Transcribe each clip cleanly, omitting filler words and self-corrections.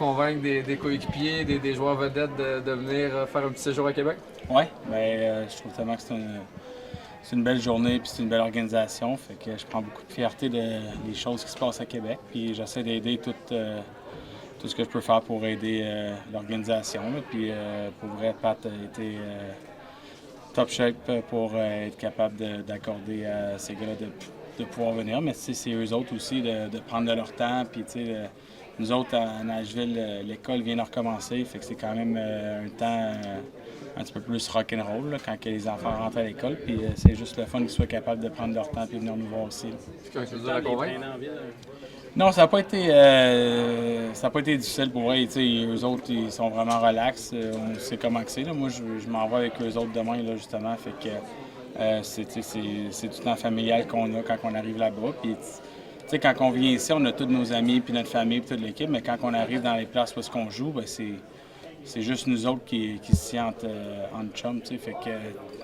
convaincre des coéquipiers, des joueurs vedettes de venir faire un petit séjour à Québec? Oui, je trouve tellement que c'est une belle journée et c'est une belle organisation. Fait que je prends beaucoup de fierté des choses qui se passent à Québec. Puis j'essaie d'aider tout ce que je peux faire pour aider l'organisation. Puis pour vrai, Pat a été top shape pour être capable d'accorder à ces gars-là de pouvoir venir. Mais c'est eux autres aussi de prendre de leur temps. Puis nous autres, à Nashville, l'école vient de recommencer. Fait que c'est quand même un temps un petit peu plus rock'n'roll quand les enfants rentrent à l'école. Puis c'est juste le fun qu'ils soient capables de prendre leur temps et venir nous voir aussi. C'est dur à convaincre? Non, ça n'a pas été difficile pour eux. Eux autres, ils sont vraiment relax. On sait comment que c'est. Moi, je m'en vais avec eux autres demain, là, justement. Fait que c'est tout le temps familial qu'on a quand on arrive là-bas. Puis, quand on vient ici, on a tous nos amis, puis notre famille, puis toute l'équipe. Mais quand on arrive dans les places où on joue, ben, c'est juste nous autres qui se sentent en chum. Fait que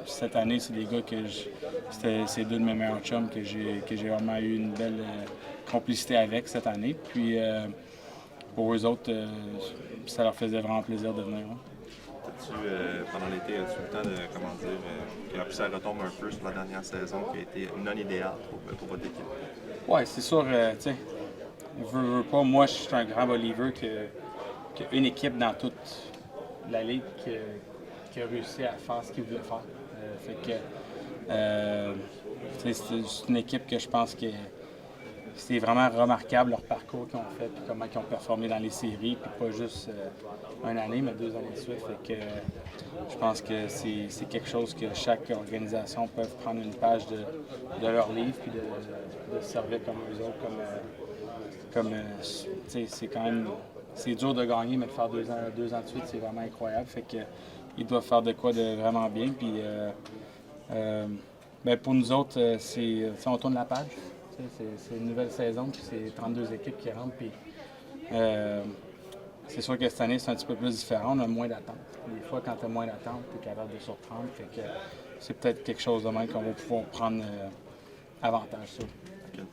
cette année, c'est des gars c'est deux de mes meilleurs chums que j'ai vraiment eu une belle complicité avec cette année. Puis pour eux autres, ça leur faisait vraiment plaisir de venir. Pendant l'été, as-tu le temps que ça retombe un peu sur la dernière saison qui a été non idéale pour votre équipe? Oui, c'est sûr. Veux pas, moi, je suis un grand believer qu'une équipe dans toute la ligue qui a réussi à faire ce qu'il voulait faire. C'est une équipe que je pense que c'est vraiment remarquable leur parcours qu'ils ont fait et comment ils ont performé dans les séries, puis pas juste une année, mais 2 années de suite. Fait que je pense que c'est quelque chose que chaque organisation peut prendre une page de leur livre puis de se servir comme eux autres. C'est quand même c'est dur de gagner, mais de faire 2 ans de suite, c'est vraiment incroyable. Fait que ils doivent faire de quoi de vraiment bien. Puis pour nous autres, on tourne la page. C'est une nouvelle saison, puis c'est 32 équipes qui rentrent. Puis, c'est sûr que cette année, c'est un petit peu plus différent. On a moins d'attente. Des fois, quand tu as moins d'attente, tu es capable de surprendre. Fait que c'est peut-être quelque chose de même qu'on va pouvoir prendre avantage sur. À quel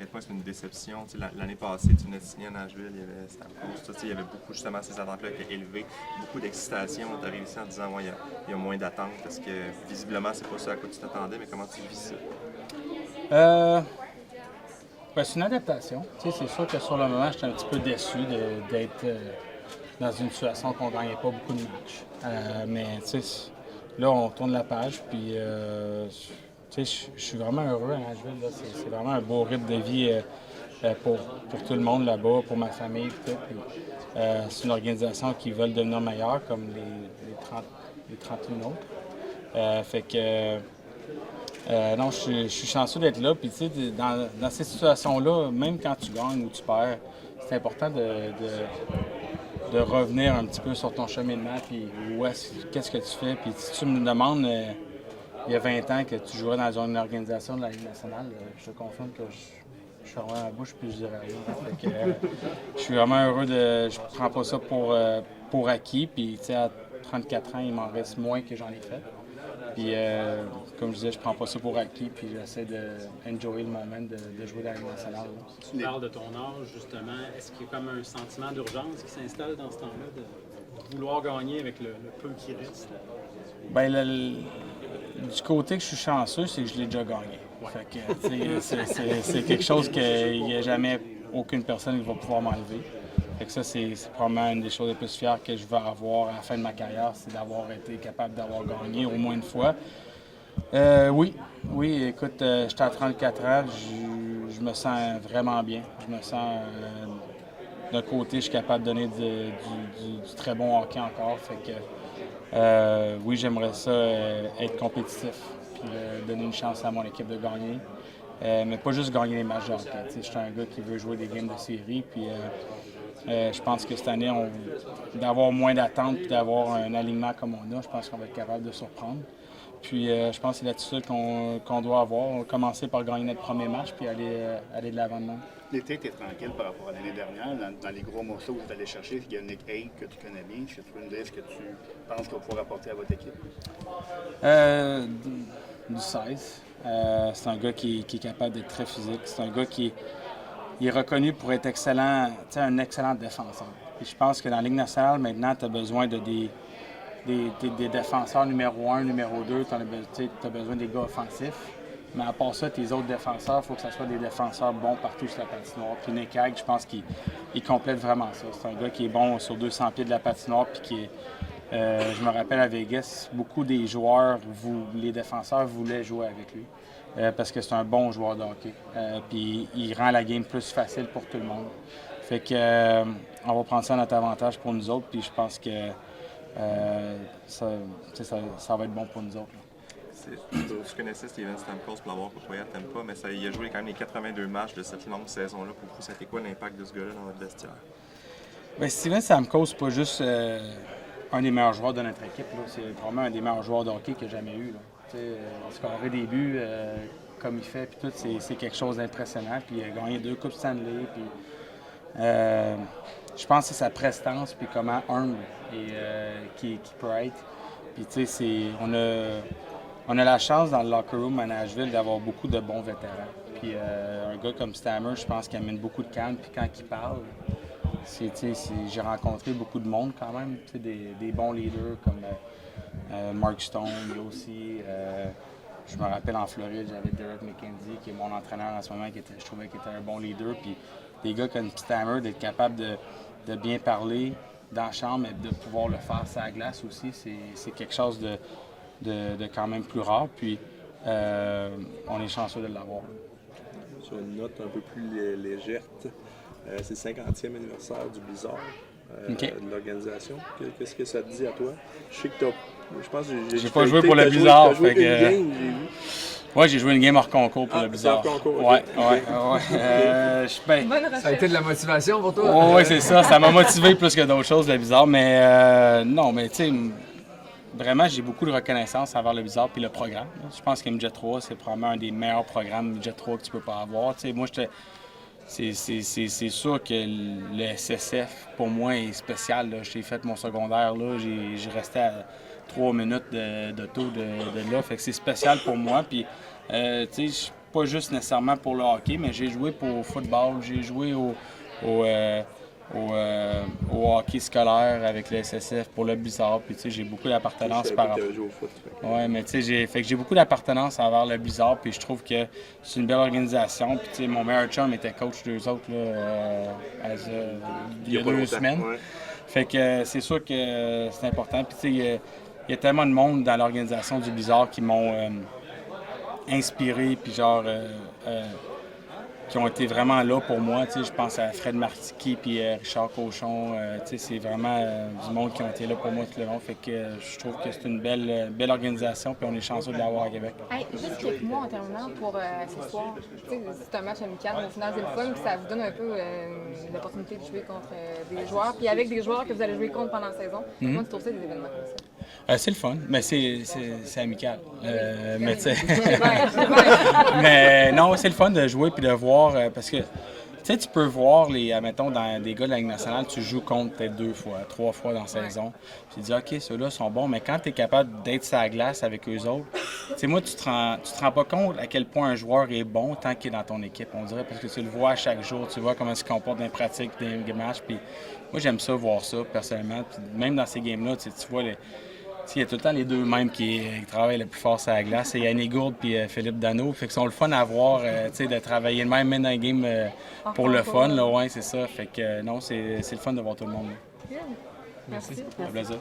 point c'est une déception. L'année passée, tu venais de signer à Nashville, il y avait Stamkos, il y avait beaucoup, justement, ces attentes-là étaient élevées, beaucoup d'excitation. Tu arrives ici en disant, il y a moins d'attentes, parce que visiblement, c'est pas ça à quoi tu t'attendais, mais comment tu vis ça? C'est une adaptation. C'est sûr que sur le moment, j'étais un petit peu déçu d'être dans une situation qu'on ne gagnait pas beaucoup de matchs. Mais là, on tourne la page, puis je suis vraiment heureux à Nashville. C'est vraiment un beau rythme de vie pour tout le monde là-bas, pour ma famille. Tout. Puis, c'est une organisation qui veut devenir meilleure, comme les 31 autres. Fait que non, je suis chanceux d'être là. Puis, dans ces situations-là, même quand tu gagnes ou tu perds, c'est important de revenir un petit peu sur ton cheminement. Puis, qu'est-ce que tu fais? Puis, si tu me demandes, il y a 20 ans que tu jouais dans une organisation de la Ligue nationale, je te confirme que je fermerais la bouche puis je dirais rien. Fait que, je suis vraiment heureux je prends pas ça pour acquis. Puis, à 34 ans, il m'en reste moins que j'en ai fait. Puis, comme je disais, je prends pas ça pour acquis, puis j'essaie d'enjoyer le moment de jouer dans la Ligue nationale. Là. Tu parles de ton âge, justement. Est-ce qu'il y a comme un sentiment d'urgence qui s'installe dans ce temps-là, de vouloir gagner avec le peu qui reste? Du côté que je suis chanceux, c'est que je l'ai déjà gagné. Ouais. Fait que, c'est quelque chose qu'il n'y a jamais aucune personne qui va pouvoir m'enlever. Fait que ça, c'est probablement une des choses les plus fières que je vais avoir à la fin de ma carrière, c'est d'avoir été capable d'avoir gagné au moins une fois. Oui, écoute, j'étais à 34 ans, je me sens vraiment bien. Je me sens, d'un côté, je suis capable de donner du très bon hockey encore. Fait que, oui, j'aimerais ça être compétitif, puis donner une chance à mon équipe de gagner. Mais pas juste gagner les matchs de hockey. Je suis un gars qui veut jouer des games de série, puis je pense que cette année, d'avoir moins d'attentes et d'avoir un alignement comme on a, je pense qu'on va être capable de surprendre. Puis je pense que c'est l'attitude qu'on doit avoir. On va commencer par gagner notre premier match puis aller de l'avant de même. L'été était tranquille par rapport à l'année dernière. Dans les gros morceaux que vous allez chercher, il y a Nick Hague que tu connais bien. Est-ce que tu peux nous dire ce que tu penses qu'il va pouvoir apporter à votre équipe? Du 16. C'est un gars qui est capable d'être très physique. C'est un gars qui est reconnu pour être excellent, un excellent défenseur. Et je pense que dans la Ligue nationale, maintenant, tu as besoin de des défenseurs numéro 1, numéro 2, tu as besoin des gars offensifs. Mais à part ça, tes autres défenseurs, il faut que ce soit des défenseurs bons partout sur la patinoire. Puis Nick Hague, je pense qu'il complète vraiment ça. C'est un gars qui est bon sur 200 pieds de la patinoire, puis qui est... je me rappelle à Vegas, beaucoup des joueurs, les défenseurs voulaient jouer avec lui parce que c'est un bon joueur de hockey. Puis il rend la game plus facile pour tout le monde. Fait que on va prendre ça à notre avantage pour nous autres, puis je pense que ça va être bon pour nous autres. Tu connaissais Steven Stamkos pour l'avoir côtoyé à Tampa, mais il a joué quand même les 82 matchs de cette longue saison-là. Pour vous, c'était quoi l'impact de ce gars-là dans votre vestiaire? Bien, Steven Stamkos, c'est pas juste un des meilleurs joueurs de notre équipe. Là. C'est vraiment un des meilleurs joueurs de hockey que j'ai jamais eu. Scorer des buts comme il fait, puis tout, c'est quelque chose d'impressionnant. Puis il a gagné 2 Coupes Stanley. Puis, je pense que c'est sa prestance, puis comment humble qui peut être. Puis tu sais, on a la chance dans le locker room à Nashville d'avoir beaucoup de bons vétérans. Puis un gars comme Stammer, je pense qu'il amène beaucoup de calme. Puis quand il parle, j'ai rencontré beaucoup de monde quand même, des bons leaders comme Mark Stone, lui aussi. Je me rappelle en Floride, j'avais Derek McKenzie, qui est mon entraîneur en ce moment, je trouvais qu'il était un bon leader. Puis des gars comme Stammer, d'être capable de bien parler dans la chambre et de pouvoir le faire sur la glace aussi, c'est quelque chose de quand même plus rare. Puis on est chanceux de l'avoir. Sur une note un peu plus légère, c'est le 50e anniversaire du Blizzard, de l'organisation. Qu'est-ce que ça te dit à toi? Je sais que je pense que j'ai pas joué pour le Blizzard. J'ai joué une game, j'ai vu. Oui, j'ai joué une game hors concours pour le Blizzard. Hors concours, ouais. Ça a été de la motivation pour toi? Oui, c'est ça. Ça m'a motivé plus que d'autres choses, le Blizzard. Mais non, mais tu sais, vraiment, j'ai beaucoup de reconnaissance envers le Blizzard puis le programme. Je pense que MJ 3, c'est probablement un des meilleurs programmes MJ 3 que tu peux pas avoir. Tu sais, moi, c'est sûr que le SSF, pour moi, est spécial. J'ai fait mon secondaire, là. J'ai resté à 3 minutes d'auto de là. Fait que c'est spécial pour moi. Puis, tu sais, pas juste nécessairement pour le hockey, mais j'ai joué pour le football, j'ai joué au hockey scolaire avec le SSF pour le Blizzard. Puis, tu sais, j'ai beaucoup d'appartenance par rapport. Ouais, mais tu sais, j'ai beaucoup d'appartenance envers le Blizzard. Puis, je trouve que c'est une belle organisation. Puis, tu sais, mon meilleur chum était coach d'eux autres là, il y a 2 semaines. Ouais. Fait que c'est sûr que c'est important. Puis, tu sais, il y a tellement de monde dans l'organisation du Blizzard qui m'ont inspiré, puis genre, qui ont été vraiment là pour moi. Tu sais, je pense à Fred Martiqui puis Richard Cochon. Tu sais, c'est vraiment du monde qui ont été là pour moi tout le long. Fait que je trouve que c'est une belle organisation, puis on est chanceux de l'avoir à Québec. Hey, juste quelques mots en terminant pour ce soir. Tu sais, c'est un match amical, mais au final, c'est le fun, puis ça vous donne un peu l'opportunité de jouer contre des joueurs, puis avec des joueurs que vous allez jouer contre pendant la saison. Comment tu trouves ça, des événements comme ça? C'est le fun, mais c'est amical. Mais tu sais, mais non, c'est le fun de jouer puis de voir parce que tu sais, tu peux voir admettons, dans des gars de la Ligue nationale, tu joues contre peut-être 2 fois, 3 fois dans la saison. Tu te dis, OK, ceux-là sont bons, mais quand tu es capable d'être sur la glace avec eux autres, tu sais, moi, tu te rends pas compte à quel point un joueur est bon tant qu'il est dans ton équipe, on dirait, parce que tu le vois chaque jour, tu vois comment il se comporte dans les pratiques, dans les matchs. Puis moi, j'aime ça, voir ça, personnellement. Puis même dans ces games-là, tu vois il y a tout le temps les deux mêmes qui travaillent le plus fort sur la glace. C'est Yannick Gourde et Philippe Dano. Fait qu'ils sont le fun à voir, de travailler même dans les games pour le fun. Là, ouais, c'est ça. Fait que non, c'est le fun de voir tout le monde. Merci. Un plaisir.